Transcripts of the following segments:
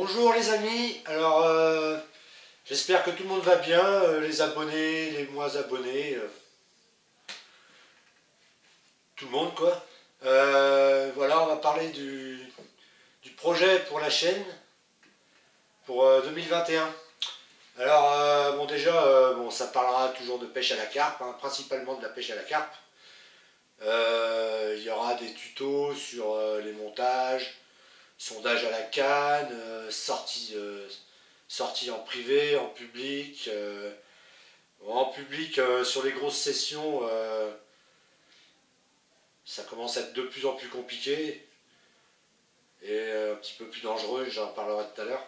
Bonjour les amis, alors j'espère que tout le monde va bien, les abonnés, les moins abonnés, tout le monde quoi. Voilà, on va parler du projet pour la chaîne pour 2021. Alors bon déjà, bon, ça parlera toujours de pêche à la carpe, hein, principalement de la pêche à la carpe. Il y aura des tutos sur les montages, sondage à la canne, sortie en privé, en public. Sur les grosses sessions, ça commence à être de plus en plus compliqué et un petit peu plus dangereux, j'en parlerai tout à l'heure.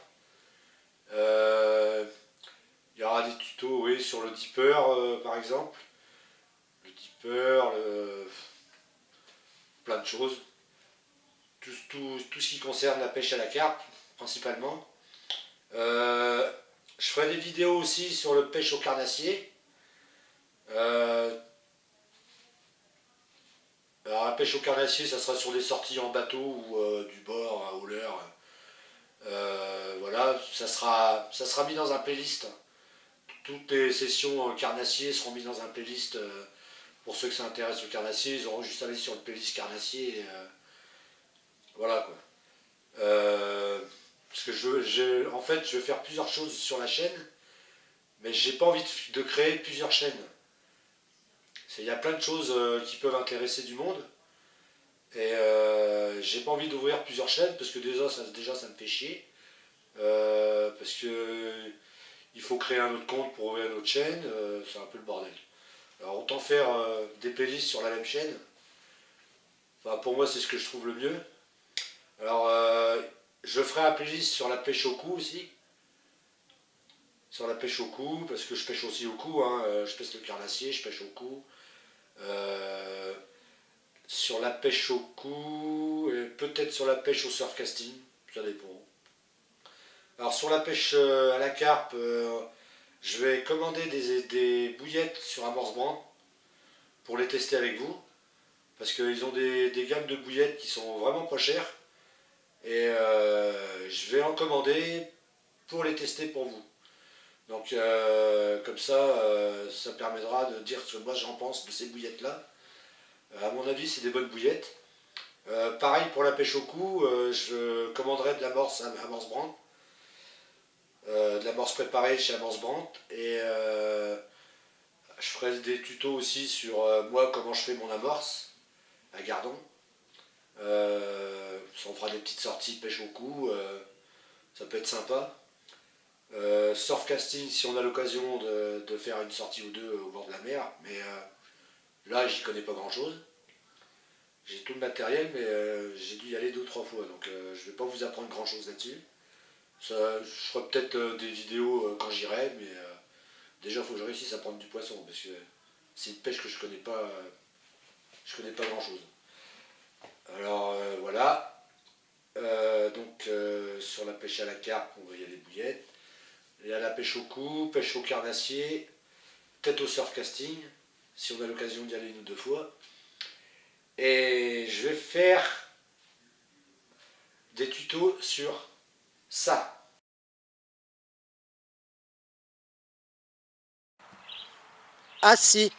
Il y aura des tutos, oui, sur le dipper par exemple. Le dipper, plein de choses. Tout ce qui concerne la pêche à la carpe, principalement. Je ferai des vidéos aussi sur le pêche au carnassier. Alors la pêche au carnassier, ça sera sur des sorties en bateau ou du bord, à hauleur. Voilà, ça sera mis dans un playlist. Toutes les sessions carnassier seront mises dans un playlist. Pour ceux que ça intéresse le carnassier, ils auront juste à aller sur le playlist carnassier. Voilà quoi. Parce que en fait, je vais faire plusieurs choses sur la chaîne, mais j'ai pas envie de créer plusieurs chaînes. Il y a plein de choses qui peuvent intéresser du monde, et j'ai pas envie d'ouvrir plusieurs chaînes parce que déjà ça me fait chier. Parce que il faut créer un autre compte pour ouvrir une autre chaîne, c'est un peu le bordel. Alors autant faire des playlists sur la même chaîne. Enfin, pour moi, c'est ce que je trouve le mieux. Alors, je ferai un playlist sur la pêche au cou aussi. Sur la pêche au cou, parce que je pêche aussi au cou. Hein. Je pêche le carnassier, je pêche au cou. Sur la pêche au cou, et peut-être sur la pêche au surf casting, ça dépend. Alors, sur la pêche à la carpe, je vais commander des bouillettes sur Amorce Brand pour les tester avec vous. Parce qu'ils ont des gammes de bouillettes qui sont vraiment pas chères. Et je vais en commander pour les tester pour vous. Donc comme ça permettra de dire ce que moi j'en pense de ces bouillettes-là. À mon avis, c'est des bonnes bouillettes. Pareil pour la pêche au cou, je commanderai de l'amorce à Amorce Brand. De l'amorce préparée chez Amorce Brand. Et je ferai des tutos aussi sur moi comment je fais mon amorce à Gardon. On fera des petites sorties de pêche au cou, ça peut être sympa. Surf casting si on a l'occasion de faire une sortie ou deux au bord de la mer, mais là j'y connais pas grand chose. J'ai tout le matériel, mais j'ai dû y aller 2 ou 3 fois, donc je vais pas vous apprendre grand chose là-dessus. Je ferai peut-être des vidéos quand j'irai, mais déjà il faut que je réussisse à prendre du poisson, parce que c'est une pêche que je connais pas grand chose. Alors voilà. Sur la pêche à la carpe, on va y aller bouillettes. Il y a la pêche au cou, pêche au carnassier, peut-être au surf casting, si on a l'occasion d'y aller 1 ou 2 fois. Et je vais faire des tutos sur ça. Assis,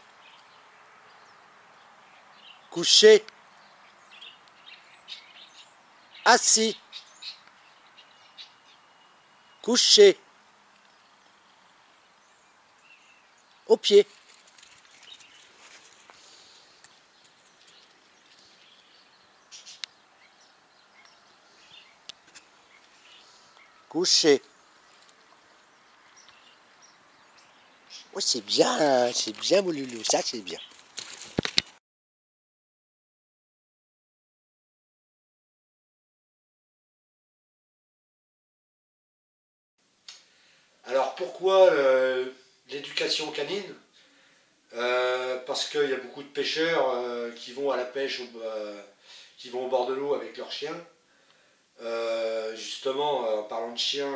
couché, assis, couché, au pied. Couché. Oh, c'est bien mon loulou, ça c'est bien. Alors pourquoi l'éducation canine? Parce qu'il y a beaucoup de pêcheurs qui vont à la pêche, qui vont au bord de l'eau avec leurs chiens. Justement, en parlant de chiens,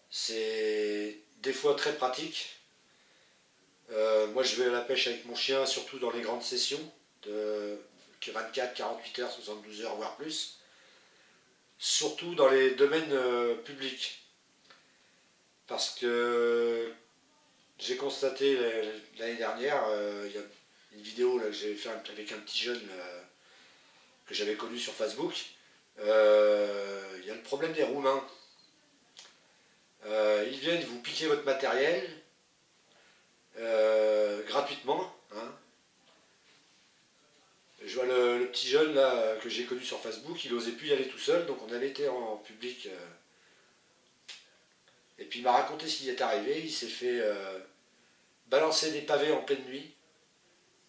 c'est des fois très pratique. Moi, je vais à la pêche avec mon chien, surtout dans les grandes sessions, de 24, 48 heures, 72 heures, voire plus. surtout dans les domaines publics. Parce que j'ai constaté l'année dernière, il y a une vidéo là, que j'avais fait avec un petit jeune que j'avais connu sur Facebook. Il y a le problème des Roumains. Ils viennent vous piquer votre matériel gratuitement. Hein. Je vois le petit jeune là que j'ai connu sur Facebook, il n'osait plus y aller tout seul, donc on avait été en public. Et puis il m'a raconté ce qui est arrivé. Il s'est fait balancer des pavés en pleine nuit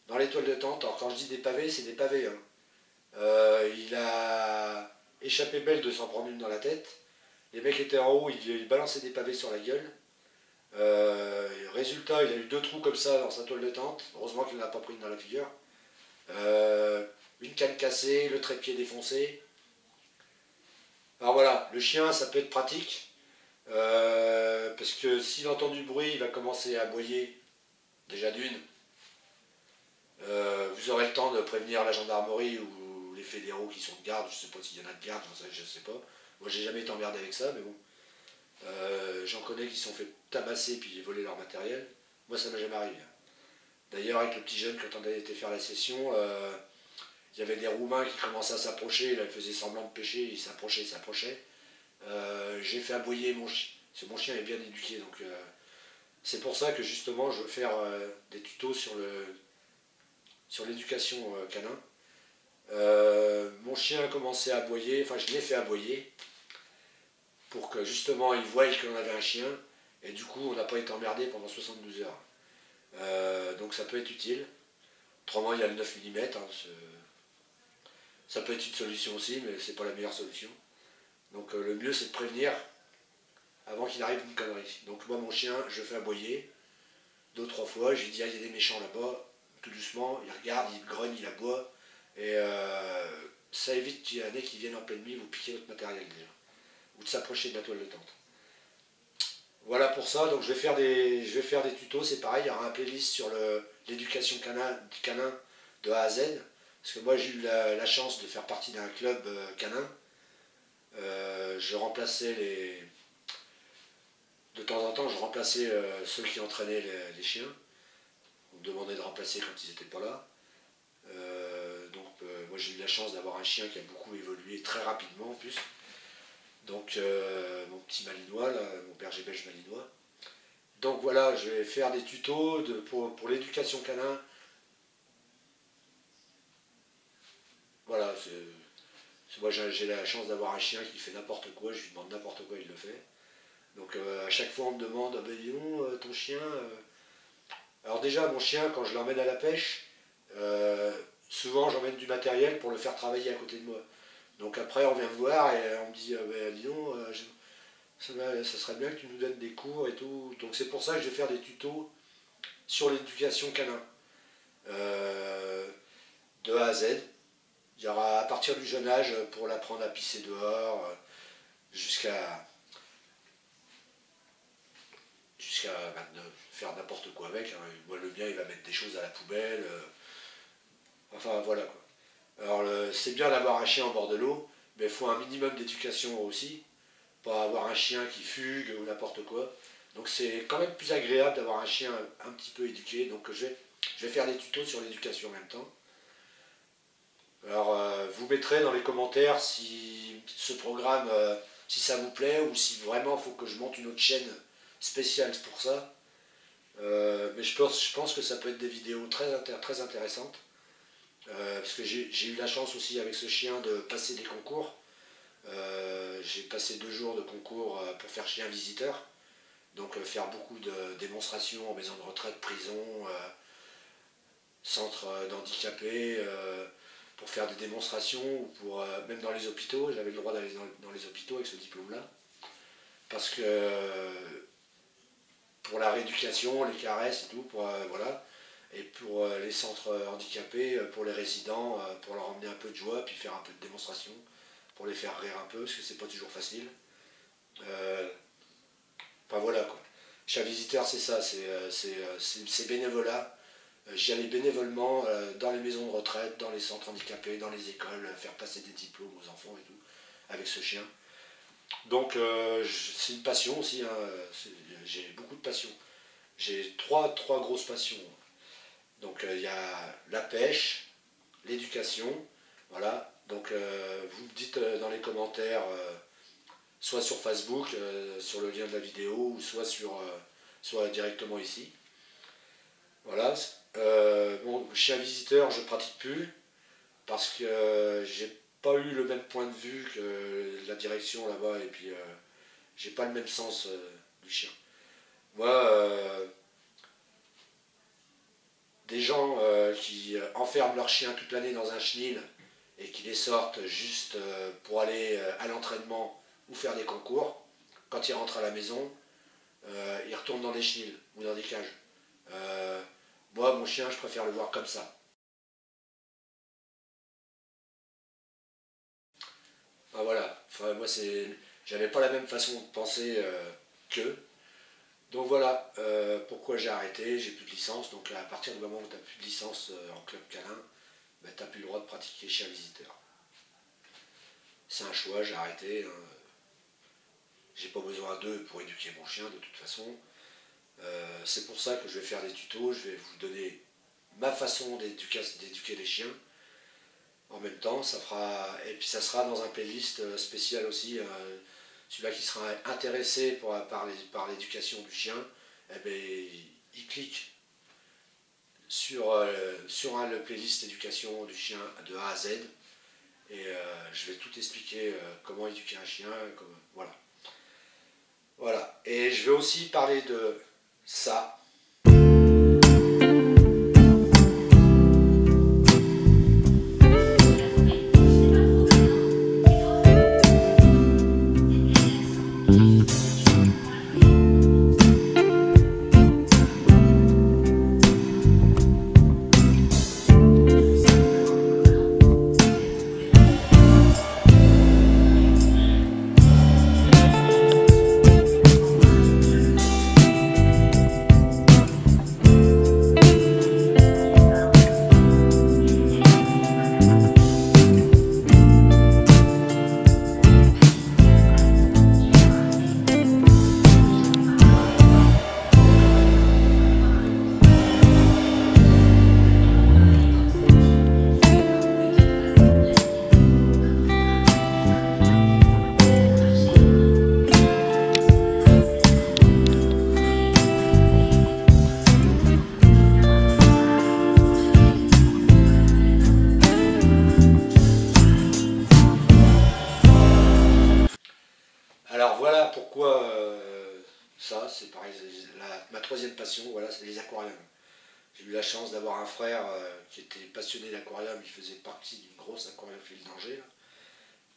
dans les toiles de tente. Alors quand je dis des pavés, c'est des pavés. Hein. Il a échappé belle de s'en prendre une dans la tête. Les mecs étaient en haut, il balançait des pavés sur la gueule. Résultat, il a eu 2 trous comme ça dans sa toile de tente. Heureusement qu'il n'en a pas pris une dans la figure. Une canne cassée, le trépied défoncé. Alors voilà, le chien ça peut être pratique. Parce que s'il entend du bruit, il va commencer à aboyer. Déjà d'une. Vous aurez le temps de prévenir la gendarmerie ou les fédéraux qui sont de garde. Je ne sais pas s'il y en a de garde, je ne sais pas. Moi j'ai jamais été emmerdé avec ça, mais bon. J'en connais qui se sont fait tabasser puis voler leur matériel. Moi ça m'a jamais arrivé. D'ailleurs avec le petit jeune quand on a été faire la session, il y avait des Roumains qui commençaient à s'approcher, là ils faisaient semblant de pêcher, ils s'approchaient. J'ai fait aboyer mon chien, parce que mon chien est bien éduqué, donc c'est pour ça que justement je veux faire des tutos sur l'éducation canin. Mon chien a commencé à aboyer, enfin je l'ai fait aboyer, pour que justement il voie qu'on avait un chien, et du coup on n'a pas été emmerdé pendant 72 heures. Donc ça peut être utile. Autrement il y a le 9 mm, hein, ça peut être une solution aussi, mais c'est pas la meilleure solution. Donc le mieux c'est de prévenir avant qu'il arrive une connerie. Donc moi mon chien, je le fais aboyer 2-3 fois, je lui dis ah, il y a des méchants là-bas, tout doucement, il regarde, il grogne, il aboie, et ça évite qu'il y en ait qui viennent en pleine nuit vous piquer votre matériel déjà, ou de s'approcher de la toile de tente. Voilà pour ça, donc je vais faire des tutos, c'est pareil, il y aura un playlist sur l'éducation canin de A à Z, parce que moi j'ai eu la chance de faire partie d'un club canin. Je remplaçais de temps en temps, je remplaçais ceux qui entraînaient les chiens. On me demandait de remplacer quand ils n'étaient pas là. Moi j'ai eu la chance d'avoir un chien qui a beaucoup évolué très rapidement en plus. Donc mon petit malinois, là, mon berger belge malinois. Donc voilà, je vais faire des tutos pour l'éducation canin. Voilà, moi j'ai la chance d'avoir un chien qui fait n'importe quoi, je lui demande n'importe quoi, il le fait. Donc à chaque fois on me demande, ah ben dis donc, ton chien... Alors déjà mon chien, quand je l'emmène à la pêche, souvent j'emmène du matériel pour le faire travailler à côté de moi. Donc après on vient me voir et on me dit, ah ben dis donc, ça serait bien que tu nous donnes des cours et tout. Donc c'est pour ça que je vais faire des tutos sur l'éducation canin. De A à Z. Il y aura à partir du jeune âge pour l'apprendre à pisser dehors, jusqu'à faire n'importe quoi avec. Hein. Moi le mien il va mettre des choses à la poubelle. Enfin voilà quoi. Alors c'est bien d'avoir un chien en bord de l'eau, mais il faut un minimum d'éducation aussi. Pas avoir un chien qui fugue ou n'importe quoi. Donc c'est quand même plus agréable d'avoir un chien un petit peu éduqué. Donc je vais faire des tutos sur l'éducation en même temps. Alors vous mettrez dans les commentaires si ce programme, si ça vous plaît ou si vraiment il faut que je monte une autre chaîne spéciale pour ça. Mais je pense que ça peut être des vidéos très intéressantes. Parce que j'ai eu la chance aussi avec ce chien de passer des concours. J'ai passé 2 jours de concours pour faire chien visiteur. Donc faire beaucoup de démonstrations en maison de retraite, prison, centre d'handicapés, pour faire des démonstrations, ou pour, même dans les hôpitaux. J'avais le droit d'aller dans les hôpitaux avec ce diplôme-là. Parce que pour la rééducation, les caresses et tout, voilà. Et pour les centres handicapés, pour les résidents, pour leur emmener un peu de joie, puis faire un peu de démonstration, pour les faire rire un peu, parce que c'est pas toujours facile. Enfin voilà quoi. Chien visiteur c'est ça, c'est bénévolat. J'y allais bénévolement dans les maisons de retraite, dans les centres handicapés, dans les écoles, faire passer des diplômes aux enfants et tout. avec ce chien. Donc c'est une passion aussi, hein, j'ai beaucoup de passions. J'ai trois grosses passions. Donc il y a la pêche, l'éducation, voilà. Donc vous me dites dans les commentaires, soit sur Facebook, sur le lien de la vidéo, ou soit directement ici. Voilà. Bon, chien visiteur, je pratique plus, parce que j'ai pas eu le même point de vue que la direction là-bas, et puis j'ai pas le même sens du chien. Moi, des gens qui enferment leur chien toute l'année dans un chenil et qui les sortent juste pour aller à l'entraînement ou faire des concours, quand ils rentrent à la maison, ils retournent dans des chenils ou dans des cages. Moi, mon chien, je préfère le voir comme ça. Ah, voilà, enfin, moi, j'avais pas la même façon de penser qu'eux. Donc voilà, pourquoi j'ai arrêté, j'ai plus de licence. Donc à partir du moment où tu n'as plus de licence en club canin, ben, tu n'as plus le droit de pratiquer chien visiteur. C'est un choix, j'ai arrêté. Hein. J'ai pas besoin d'eux pour éduquer mon chien de toute façon. C'est pour ça que je vais faire des tutos, je vais vous donner ma façon d'éduquer les chiens. En même temps, et puis ça sera dans un playlist spécial aussi. Celui-là qui sera intéressé par l'éducation du chien, eh bien, il clique sur le playlist éducation du chien de A à Z. Et je vais tout expliquer comment éduquer un chien. Voilà. Voilà. Et je vais aussi parler de ça. Alors voilà pourquoi ça, c'est pareil, ma troisième passion, voilà, c'est les aquariums. J'ai eu la chance d'avoir un frère qui était passionné d'aquarium, il faisait partie d'une grosse aquariophile d'Angers,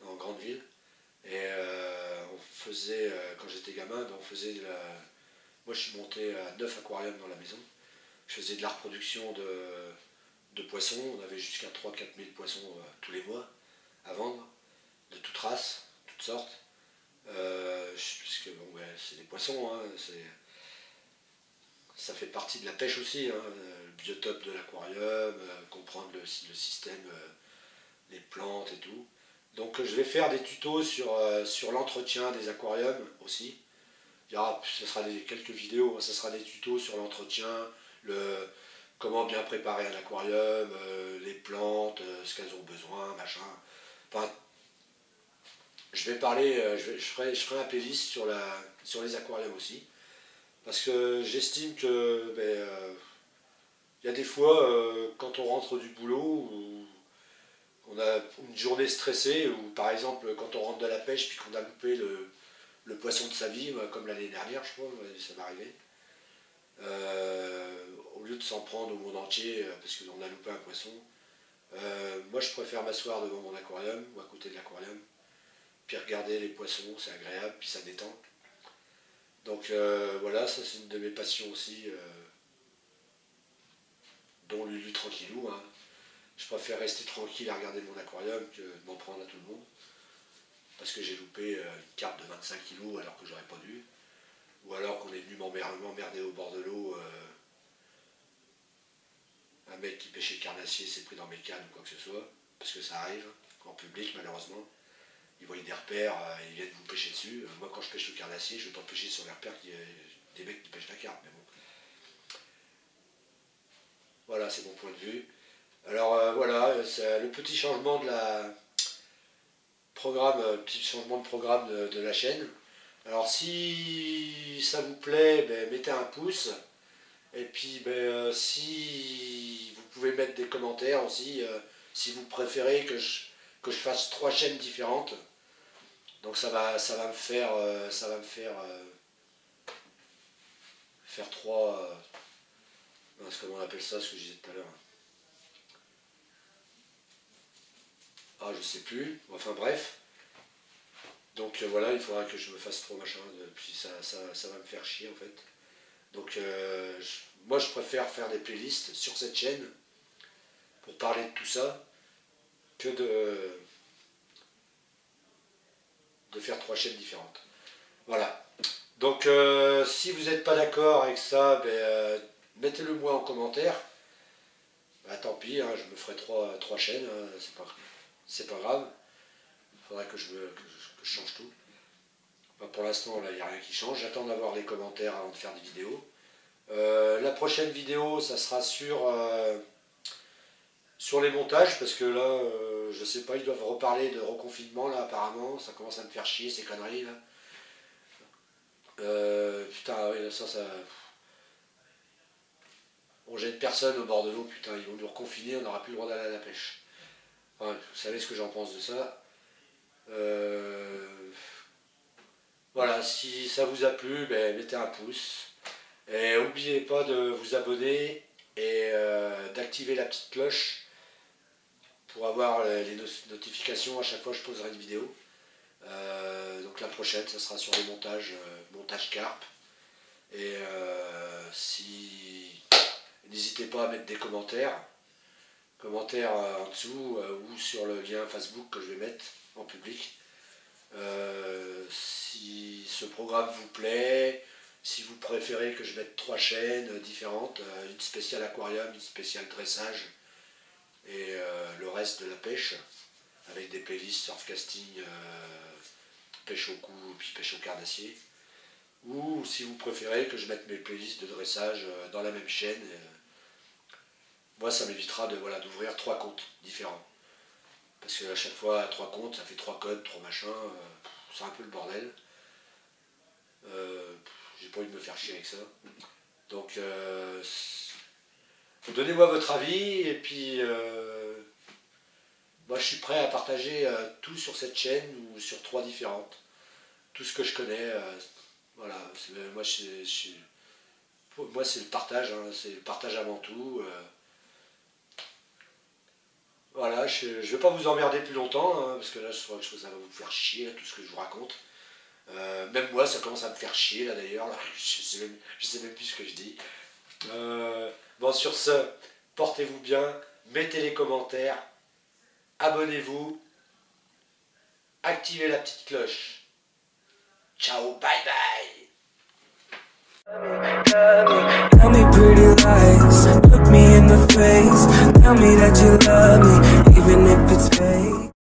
là, en grande ville. Et on faisait, quand j'étais gamin, ben, moi je suis monté à 9 aquariums dans la maison. Je faisais de la reproduction de poissons, on avait jusqu'à 3-4 000 poissons tous les mois à vendre, de toutes races, toutes sortes. Puisque bon, ouais, c'est des poissons, hein, ça fait partie de la pêche aussi, hein, le biotope de l'aquarium, comprendre le système, les plantes et tout. Donc je vais faire des tutos sur l'entretien des aquariums aussi. Ce sera quelques vidéos, ce sera des tutos sur l'entretien, comment bien préparer un aquarium, les plantes, ce qu'elles ont besoin, machin. Enfin, je vais parler, je ferai un playlist sur les aquariums aussi. Parce que j'estime que y a des fois, quand on rentre du boulot, ou on a une journée stressée, ou par exemple quand on rentre de la pêche puis qu'on a loupé le poisson de sa vie, comme l'année dernière, je crois, ça m'est arrivé. Au lieu de s'en prendre au monde entier parce qu'on a loupé un poisson, moi je préfère m'asseoir devant mon aquarium ou à côté de l'aquarium, puis regarder les poissons, c'est agréable, puis ça détend. Donc voilà, ça c'est une de mes passions aussi, dont Lulu tranquillou. Hein. Je préfère rester tranquille à regarder mon aquarium que de m'en prendre à tout le monde. Parce que j'ai loupé une carpe de 25 kg alors que j'aurais pas dû. Ou alors qu'on est venu m'emmerder au bord de l'eau. Un mec qui pêchait carnassier s'est pris dans mes cannes ou quoi que ce soit. Parce que ça arrive, en public malheureusement. ils voient des repères, ils viennent vous pêcher dessus. Moi quand je pêche le carnassier, je ne vais pas pêcher sur les repères des mecs qui pêchent la carpe, mais bon. Voilà, c'est mon point de vue. Alors voilà, c'est le petit changement de la programme, petit changement de programme de la chaîne. Alors si ça vous plaît, ben, mettez un pouce. Et puis ben, si vous pouvez mettre des commentaires aussi, si vous préférez que je fasse 3 chaînes différentes. Donc ça va me faire faire 3. Comment on appelle ça, ce que je disais tout à l'heure. Ah, je sais plus. Enfin bref. Donc voilà, il faudra que je me fasse 3 machins. Puis ça va me faire chier en fait. Donc moi je préfère faire des playlists sur cette chaîne pour parler de tout ça que de faire 3 chaînes différentes. Voilà. Donc si vous n'êtes pas d'accord avec ça, ben, mettez-le moi en commentaire. Bah, tant pis, hein, je me ferai 3 chaînes, hein, c'est pas grave. Il faudra que je change tout. Enfin, pour l'instant, là, il n'y a rien qui change. J'attends d'avoir les commentaires avant de faire des vidéos. La prochaine vidéo, ça sera sur les montages, parce que là, je sais pas, ils doivent reparler de reconfinement, là, apparemment. Ça commence à me faire chier, ces conneries, là. Putain, oui, ça... On jette personne au bord de l'eau, putain, ils vont nous reconfiner, on n'aura plus le droit d'aller à la pêche. Enfin, vous savez ce que j'en pense de ça. Voilà, si ça vous a plu, ben, mettez un pouce. Et n'oubliez pas de vous abonner et d'activer la petite cloche pour avoir les notifications à chaque fois que je poserai une vidéo. Donc la prochaine, ça sera sur les montages, montage carpe. Et n'hésitez pas à mettre des commentaires en dessous ou sur le lien Facebook que je vais mettre en public. Si ce programme vous plaît, si vous préférez que je mette 3 chaînes différentes, une spéciale aquarium, une spéciale dressage et le reste de la pêche, avec des playlists surfcasting, pêche au cou, puis pêche au carnassier. Ou si vous préférez que je mette mes playlists de dressage dans la même chaîne, moi ça m'évitera d'ouvrir 3 comptes différents. Parce qu'à chaque fois, 3 comptes, ça fait 3 codes, 3 machins, c'est un peu le bordel. J'ai pas envie de me faire chier avec ça. Donc, donnez-moi votre avis, et puis moi je suis prêt à partager tout sur cette chaîne ou sur 3 différentes. Tout ce que je connais, voilà, moi c'est le partage, hein, c'est le partage avant tout. Voilà, je ne vais pas vous emmerder plus longtemps, hein, parce que là je crois que ça va vous faire chier, là, tout ce que je vous raconte. Même moi ça commence à me faire chier là d'ailleurs, je sais même plus ce que je dis. Bon, sur ce, portez-vous bien, mettez les commentaires, abonnez-vous, activez la petite cloche. Ciao, bye bye. Tell me pretty lies, look me in the face, tell me that you love me, even if it's fake.